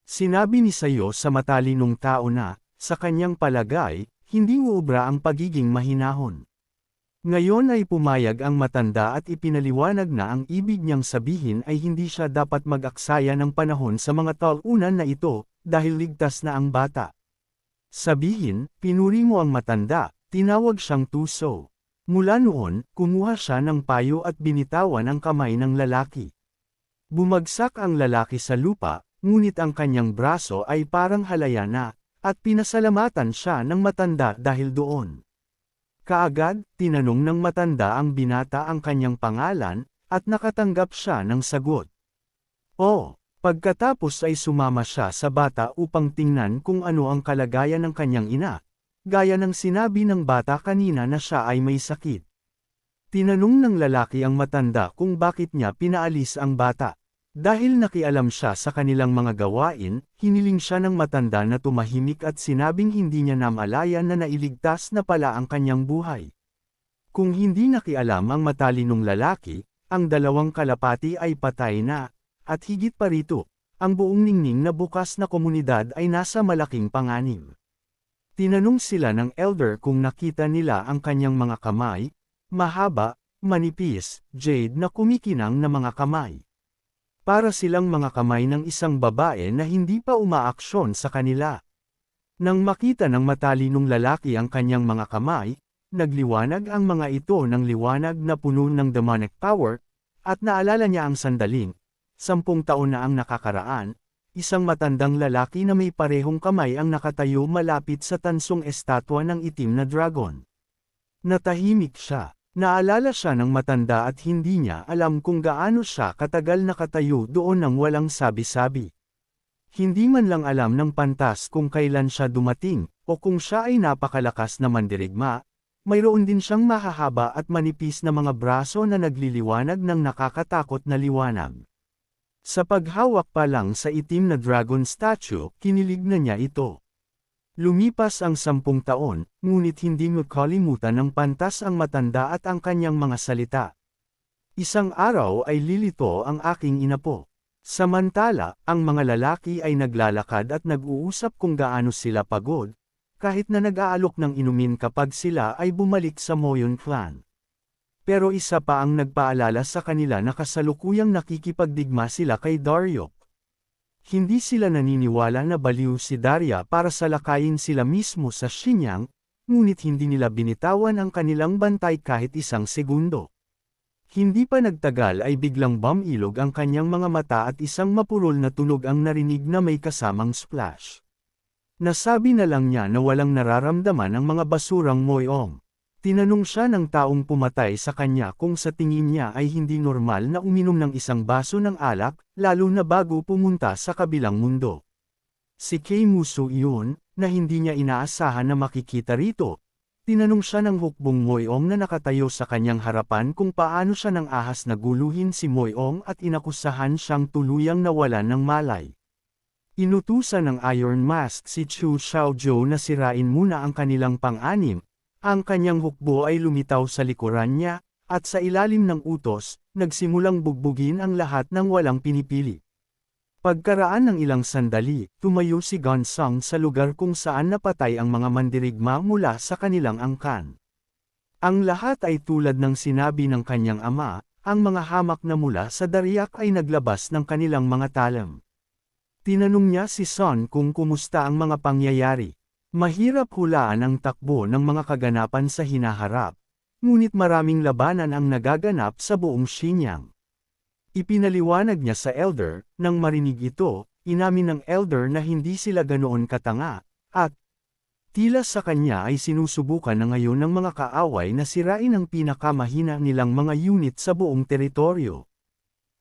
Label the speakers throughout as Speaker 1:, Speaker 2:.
Speaker 1: Sinabi ni Sayo sa matalinong tao na, sa kanyang palagay, hindi uubra ang pagiging mahinahon. Ngayon ay pumayag ang matanda at ipinaliwanag na ang ibig niyang sabihin ay hindi siya dapat mag-aksaya ng panahon sa mga talunan na ito, dahil ligtas na ang bata. Sabihin, pinuri mo ang matanda, tinawag siyang tuso. Mula noon, kumuha siya ng payo at binitawan ang kamay ng lalaki. Bumagsak ang lalaki sa lupa, ngunit ang kanyang braso ay parang halaya na, at pinasalamatan siya ng matanda dahil doon. Kaagad, tinanong ng matanda ang binata ang kanyang pangalan, at nakatanggap siya ng sagot. Pagkatapos ay sumama siya sa bata upang tingnan kung ano ang kalagayan ng kanyang ina, gaya ng sinabi ng bata kanina na siya ay may sakit. Tinanong ng lalaki ang matanda kung bakit niya pinaalis ang bata. Dahil nakialam siya sa kanilang mga gawain, hiniling siya ng matanda na tumahimik at sinabing hindi niya namalayan na nailigtas na pala ang kanyang buhay. Kung hindi nakialam ang matalinong lalaki, ang dalawang kalapati ay patay na, at higit pa rito, ang buong ningning na bukas na komunidad ay nasa malaking panganib. Tinanong sila ng elder kung nakita nila ang kanyang mga kamay, mahaba, manipis, jade na kumikinang na mga kamay. Para silang mga kamay ng isang babae na hindi pa umaaksyon sa kanila. Nang makita ng matalinong lalaki ang kanyang mga kamay, nagliwanag ang mga ito ng liwanag na puno ng demonic power, at naalala niya ang sandaling, 10 taon na ang nakakaraan, isang matandang lalaki na may parehong kamay ang nakatayo malapit sa tansong estatwa ng itim na dragon. Natahimik siya. Naalala siya ng matanda at hindi niya alam kung gaano siya katagal nakatayo doon nang walang sabi-sabi. Hindi man lang alam ng pantas kung kailan siya dumating, o kung siya ay napakalakas na mandirigma, mayroon din siyang mahahaba at manipis na mga braso na nagliliwanag ng nakakatakot na liwanag. Sa paghawak pa lang sa itim na dragon statue, kinilig na niya ito. Lumipas ang 10 taon, ngunit hindi makalimutan ng pantas ang matanda at ang kanyang mga salita. Isang araw ay lilito ang aking inapo. Samantala, ang mga lalaki ay naglalakad at nag-uusap kung gaano sila pagod, kahit na nag-aalok ng inumin kapag sila ay bumalik sa Moyon clan. Pero isa pa ang nagpaalala sa kanila na kasalukuyang nakikipagdigma sila kay Daryok. Hindi sila naniniwala na baliw si Darya para salakayin sila mismo sa Xinyang, ngunit hindi nila binitawan ang kanilang bantay kahit isang segundo. Hindi pa nagtagal ay biglang bumilog ang kanyang mga mata at isang mapurol na tunog ang narinig na may kasamang splash. Nasabi na lang niya na walang nararamdaman ang mga basurang Moyong. Tinanong siya ng taong pumatay sa kanya kung sa tingin niya ay hindi normal na uminom ng isang baso ng alak, lalo na bago pumunta sa kabilang mundo. Si Kay Muso iyon, na hindi niya inaasahan na makikita rito. Tinanong siya ng hukbong Moyong na nakatayo sa kanyang harapan kung paano siya nang ahas na guluhin si Moyong at inakusahan siyang tuluyang nawalan ng malay. Inutusan ng Iron Mask si Chu Xiaozhou na sirain muna ang kanilang pang-anim. Ang kanyang hukbo ay lumitaw sa likuran niya, at sa ilalim ng utos, nagsimulang bugbugin ang lahat ng walang pinipili. Pagkaraan ng ilang sandali, tumayo si Gonsong sa lugar kung saan napatay ang mga mandirigma mula sa kanilang angkan. Ang lahat ay tulad ng sinabi ng kanyang ama, ang mga hamak na mula sa Daryak ay naglabas ng kanilang mga talam. Tinanong niya si Son kung kumusta ang mga pangyayari. Mahirap hulaan ang takbo ng mga kaganapan sa hinaharap, ngunit maraming labanan ang nagaganap sa buong Xinyang. Ipinaliwanag niya sa elder, nang marinig ito, inamin ng elder na hindi sila ganoon katanga, at tila sa kanya ay sinusubukan na ngayon ng mga kaaway na sirain ang pinakamahina nilang mga unit sa buong teritoryo.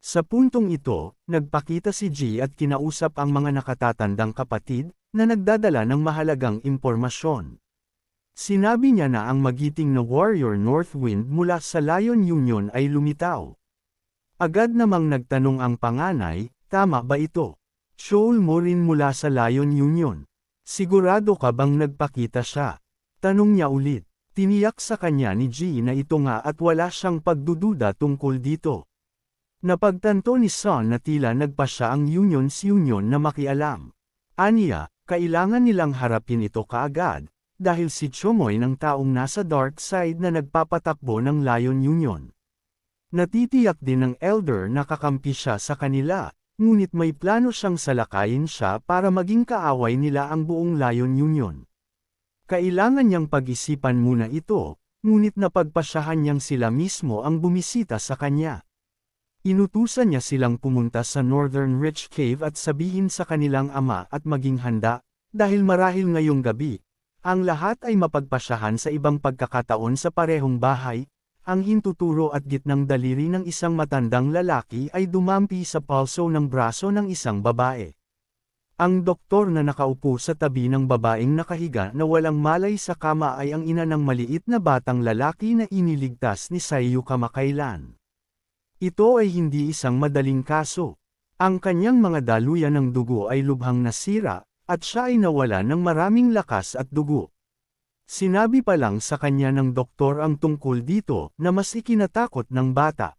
Speaker 1: Sa puntong ito, nagpakita si Ji at kinausap ang mga nakatatandang kapatid, na nagdadala ng mahalagang impormasyon. Sinabi niya na ang magiting na warrior Northwind mula sa Lion Union ay lumitaw. Agad namang nagtanong ang panganay, tama ba ito? Shoal mo rin mula sa Lion Union. Sigurado ka bang nagpakita siya? Tanong niya ulit. Tiniyak sa kanya ni Ji na ito nga at wala siyang pagdududa tungkol dito. Napagtanto ni Son na tila nagpa siya ang Union na makialam. Aniya, kailangan nilang harapin ito kaagad, dahil si Chomoy ng taong nasa dark side na nagpapatakbo ng Lion Union. Natitiyak din ng Elder na kakampi siya sa kanila, ngunit may plano siyang salakayin siya para maging kaaway nila ang buong Lion Union. Kailangan niyang pag-isipan muna ito, ngunit napagpasyahan niyang sila mismo ang bumisita sa kanya. Inutusan niya silang pumunta sa Northern Rich Cave at sabihin sa kanilang ama at maging handa, dahil marahil ngayong gabi, ang lahat ay mapagpasyahan sa ibang pagkakataon sa parehong bahay. Ang hintuturo at gitnang daliri ng isang matandang lalaki ay dumampi sa palso ng braso ng isang babae. Ang doktor na nakaupo sa tabi ng babaeng nakahiga na walang malay sa kama ay ang ina ng maliit na batang lalaki na iniligtas ni Seiyu kamakailan. Ito ay hindi isang madaling kaso. Ang kanyang mga daluyan ng dugo ay lubhang nasira, at siya ay nawala ng maraming lakas at dugo. Sinabi pa lang sa kanya ng doktor ang tungkol dito na mas ikinatakot ng bata.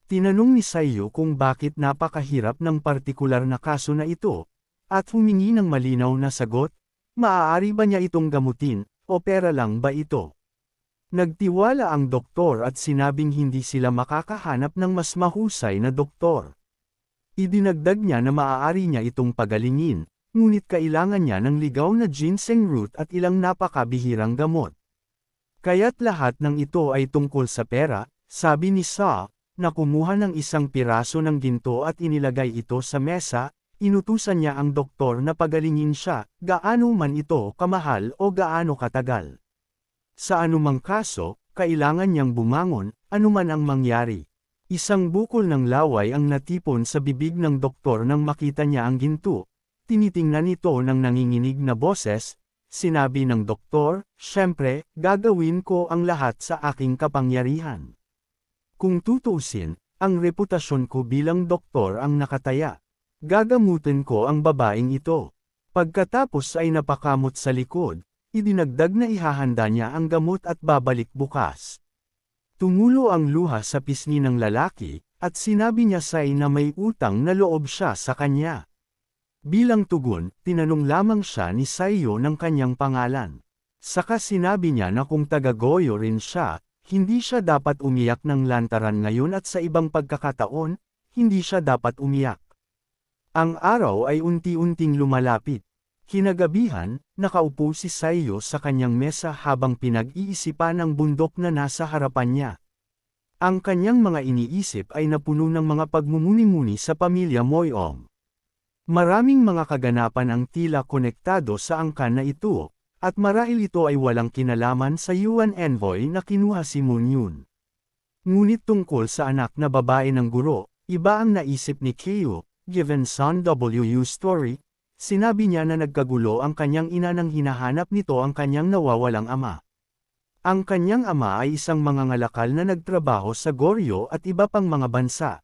Speaker 1: Tinanong ni Seiyu kung bakit napakahirap ng partikular na kaso na ito, at humingi ng malinaw na sagot, maaari ba niya itong gamutin, o pera lang ba ito? Nagtiwala ang doktor at sinabing hindi sila makakahanap ng mas mahusay na doktor. Idinagdag niya na maaari niya itong pagalingin, ngunit kailangan niya ng ligaw na ginseng root at ilang napakabihirang gamot. Kaya't lahat ng ito ay tungkol sa pera, sabi ni Sa, na kumuha ng isang piraso ng ginto at inilagay ito sa mesa. Inutusan niya ang doktor na pagalingin siya, gaano man ito kamahal o gaano katagal. Sa anumang kaso, kailangan niyang bumangon, anuman ang mangyari. Isang bukol ng laway ang natipon sa bibig ng doktor nang makita niya ang ginto. Tinitingnan ito ng nanginginig na boses, sinabi ng doktor, "Siyempre, gagawin ko ang lahat sa aking kapangyarihan. Kung tutuusin, ang reputasyon ko bilang doktor ang nakataya. Gagamutin ko ang babaeng ito." Pagkatapos ay napakamot sa likod, idinagdag na ihahanda niya ang gamot at babalik bukas. Tumulo ang luha sa pisngi ng lalaki, at sinabi niya na may utang na loob siya sa kanya. Bilang tugon, tinanong lamang siya ni Seiyu ng kanyang pangalan. Saka sinabi niya na kung taga-Goyo rin siya, hindi siya dapat umiyak ng lantaran ngayon at sa ibang pagkakataon, hindi siya dapat umiyak. Ang araw ay unti-unting lumalapit. Kinagabihan, nakaupo si Seiyu sa kanyang mesa habang pinag-iisipan ang bundok na nasa harapan niya. Ang kanyang mga iniisip ay napuno ng mga pagmumuni-muni sa pamilya Moyong. Maraming mga kaganapan ang tila konektado sa angkan na ito, at marahil ito ay walang kinalaman sa UN envoy na kinuha si Moon Yun. Ngunit tungkol sa anak na babae ng guro, iba ang naisip ni Kyo, given Son W.U. story, sinabi niya na nagkagulo ang kanyang ina nang hinahanap nito ang kanyang nawawalang ama. Ang kanyang ama ay isang mangangalakal na nagtrabaho sa Goryeo at iba pang mga bansa.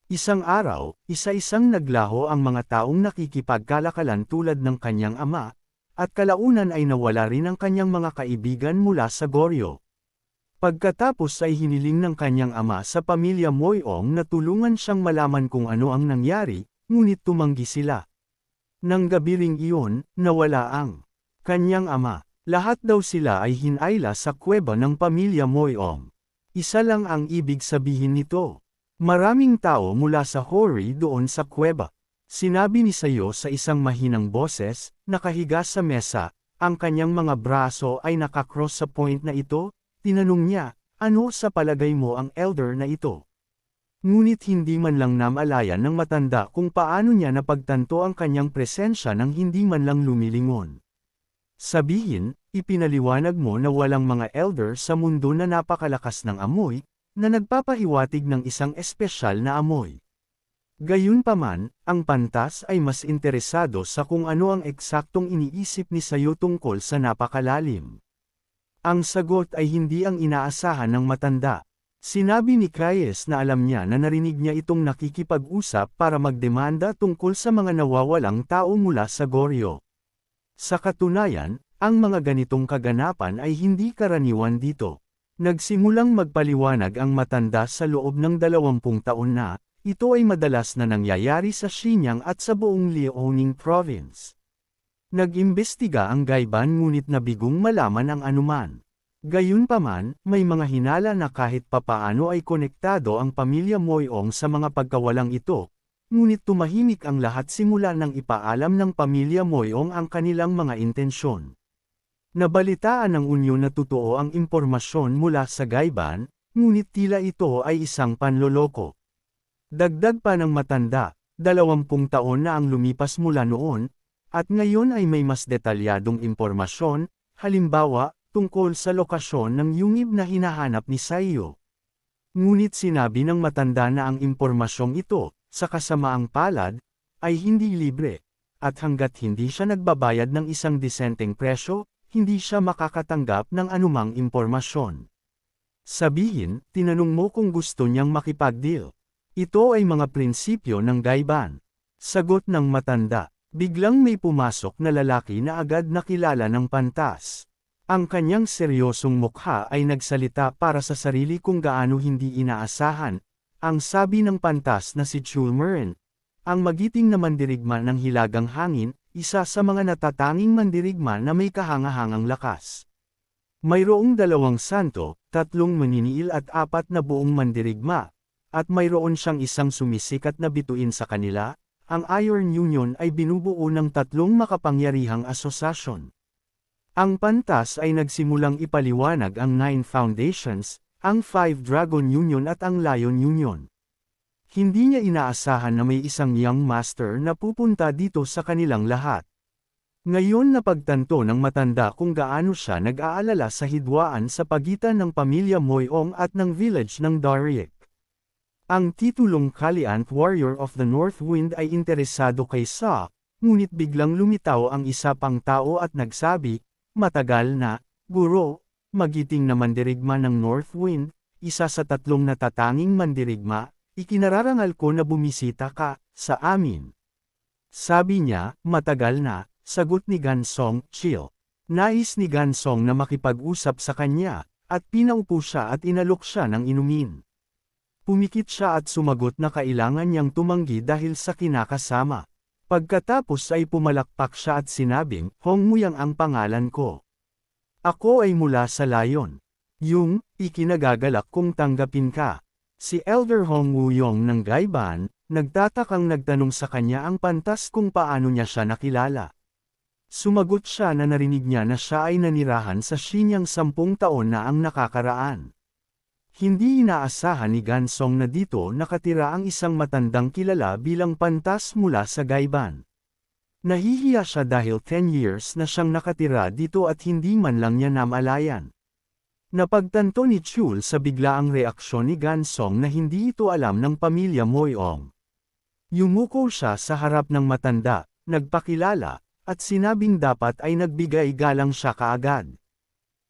Speaker 1: Isang araw, isa-isang naglaho ang mga taong nakikipagkalakalan tulad ng kanyang ama, at kalaunan ay nawala rin ang kanyang mga kaibigan mula sa Goryeo. Pagkatapos ay hiniling ng kanyang ama sa pamilya Moyong na tulungan siyang malaman kung ano ang nangyari, ngunit tumanggi sila. Nang gabi ring iyon, nawala ang kanyang ama. Lahat daw sila ay hinayla sa kuweba ng pamilya Moyong. Isa lang ang ibig sabihin nito. Maraming tao mula sa Hori doon sa kuweba. Sinabi ni Seiyu sa isang mahinang boses, nakahiga sa mesa, ang kanyang mga braso ay nakakross sa point na ito. Tinanong niya, ano sa palagay mo ang elder na ito? Ngunit hindi man lang namalayan ng matanda kung paano niya napagtanto ang kanyang presensya nang hindi man lang lumilingon. Sabihin, ipinaliwanag mo na walang mga elder sa mundo na napakalakas ng amoy, na nagpapahiwatig ng isang espesyal na amoy. Gayunpaman, ang pantas ay mas interesado sa kung ano ang eksaktong iniisip ni Seiyu tungkol sa napakalalim. Ang sagot ay hindi ang inaasahan ng matanda. Sinabi ni Kayes na alam niya na narinig niya itong nakikipag-usap para magdemanda tungkol sa mga nawawalang tao mula sa Goryeo. Sa katunayan, ang mga ganitong kaganapan ay hindi karaniwan dito. Nagsimulang magpaliwanag ang matanda sa loob ng 20 taon na, ito ay madalas na nangyayari sa Xinjiang at sa buong Liaoning Province. Nag-imbestiga ang Gaiban ngunit nabigong malaman ang anuman. Gayunpaman, may mga hinala na kahit papaano ay konektado ang pamilya Moyong sa mga pagkawalang ito, ngunit tumahimik ang lahat simula nang ipaalam ng pamilya Moyong ang kanilang mga intensyon. Nabalitaan ng Unyo na totoo ang impormasyon mula sa Gaiban, ngunit tila ito ay isang panloloko. Dagdag pa ng matanda, 20 taon na ang lumipas mula noon, at ngayon ay may mas detalyadong impormasyon, halimbawa, tungkol sa lokasyon ng yungib na hinahanap ni Saiyo. Ngunit sinabi ng matanda na ang impormasyong ito, sa kasamaang palad, ay hindi libre, at hanggat hindi siya nagbabayad ng isang disenteng presyo, hindi siya makakatanggap ng anumang impormasyon. Sabihin, tinanong mo kung gusto niyang makipag-deal. Ito ay mga prinsipyo ng Gaiban. Sagot ng matanda, biglang may pumasok na lalaki na agad nakilala ng pantas. Ang kanyang seryosong mukha ay nagsalita para sa sarili kung gaano hindi inaasahan. Ang sabi ng pantas na si Chulmeren, ang magiting na mandirigma ng hilagang hangin, isa sa mga natatanging mandirigma na may kahangahangang lakas. Mayroong 2 santo, 3 maniniil at 4 na buong mandirigma, at mayroon siyang isang sumisikat na bituin sa kanila. Ang Iron Union ay binubuo ng 3 makapangyarihang asosasyon. Ang pantas ay nagsimulang ipaliwanag ang 9 Foundations, ang 5 Dragon Union at ang Lion Union. Hindi niya inaasahan na may isang young master na pupunta dito sa kanilang lahat. Ngayon napagtanto ng matanda kung gaano siya nag-aalala sa hidwaan sa pagitan ng pamilya Moyong at ng village ng Dariek. Ang titulong Kaliant Warrior of the North Wind ay interesado kay Sa, ngunit biglang lumitaw ang isa pang tao at nagsabi, "Matagal na, guro, magiting na mandirigma ng North Wind, isa sa 3 natatanging mandirigma, ikinararangal ko na bumisita ka sa amin." Sabi niya, "Matagal na," sagot ni Gansong, "Chill." Nais ni Gansong na makipag-usap sa kanya, at pinaupo siya at inalok siya ng inumin. Pumikit siya at sumagot na kailangan niyang tumanggi dahil sa kinakasama. Pagkatapos ay pumalakpak siya at sinabing, "Hong Muyang ang pangalan ko. Ako ay mula sa Lion. Yung, ikinagagalak kong tanggapin ka." Si Elder Hong Wuyong ng Gaiban, nagtatakang nagtanong sa kanya ang pantas kung paano niya siya nakilala. Sumagot siya na narinig niya na siya ay nanirahan sa Xinjiang 10 taon na ang nakakaraan. Hindi inaasahan ni Gansong na dito nakatira ang isang matandang kilala bilang pantas mula sa Gaiban. Nahihiya siya dahil 10 years na siyang nakatira dito at hindi man lang niya namalayan. Napagtanto ni Chul sa biglaang reaksyon ni Gansong na hindi ito alam ng pamilya Moyong. Yumuko siya sa harap ng matanda, nagpakilala, at sinabing dapat ay nagbigay galang siya kaagad.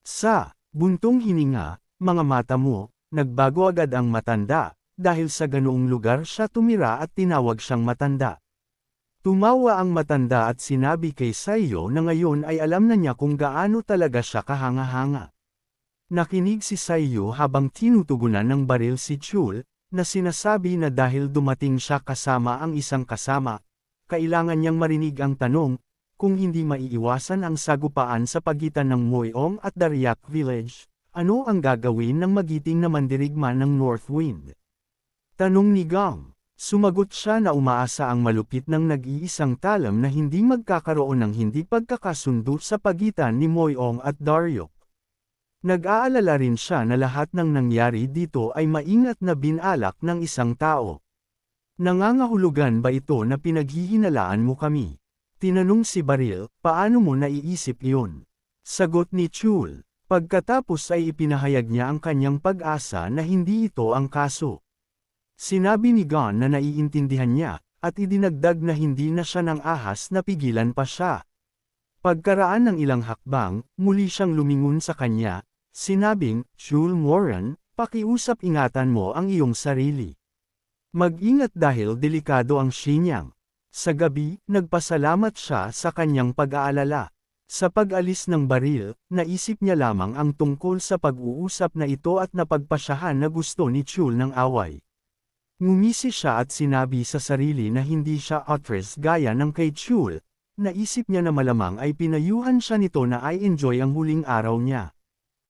Speaker 1: Sa buntong hininga, "Mga mata mo," nagbago agad ang matanda, dahil sa ganoong lugar siya tumira at tinawag siyang matanda. Tumawa ang matanda at sinabi kay Saiyo na ngayon ay alam na niya kung gaano talaga siya kahanga-hanga. Nakinig si Saiyo habang tinutugunan ng baril si Chul, na sinasabi na dahil dumating siya kasama ang isang kasama, kailangan niyang marinig ang tanong, kung hindi maiiwasan ang sagupaan sa pagitan ng Moyong at Dariak Village. Ano ang gagawin ng magiting na mandirigma ng North Wind? Tanong ni Gang. Sumagot siya na umaasa ang malupit ng nag-iisang talam na hindi magkakaroon ng hindi pagkakasundo sa pagitan ni Moyong at Dariok. Nag-aalala rin siya na lahat ng nangyari dito ay maingat na binalak ng isang tao. Nangangahulugan ba ito na pinaghihinalaan mo kami? Tinanong si Baril, paano mo naiisip iyon? Sagot ni Chul. Pagkatapos ay ipinahayag niya ang kanyang pag-asa na hindi ito ang kaso. Sinabi ni Gon na naiintindihan niya, at idinagdag na hindi na siya ng ahas na pigilan pa siya. Pagkaraan ng ilang hakbang, muli siyang lumingon sa kanya, sinabing, "Chul Moran, pakiusap ingatan mo ang iyong sarili. Mag-ingat dahil delikado ang Xinjiang." Sa gabi, nagpasalamat siya sa kanyang pag-aalala. Sa pag-alis ng baril, naisip niya lamang ang tungkol sa pag-uusap na ito at napagpasyahan na gusto ni Chul ng away. Ngumisi siya at sinabi sa sarili na hindi siya actress gaya ng kay Chul. Naisip niya na malamang ay pinayuhan siya nito na i-enjoy ang huling araw niya.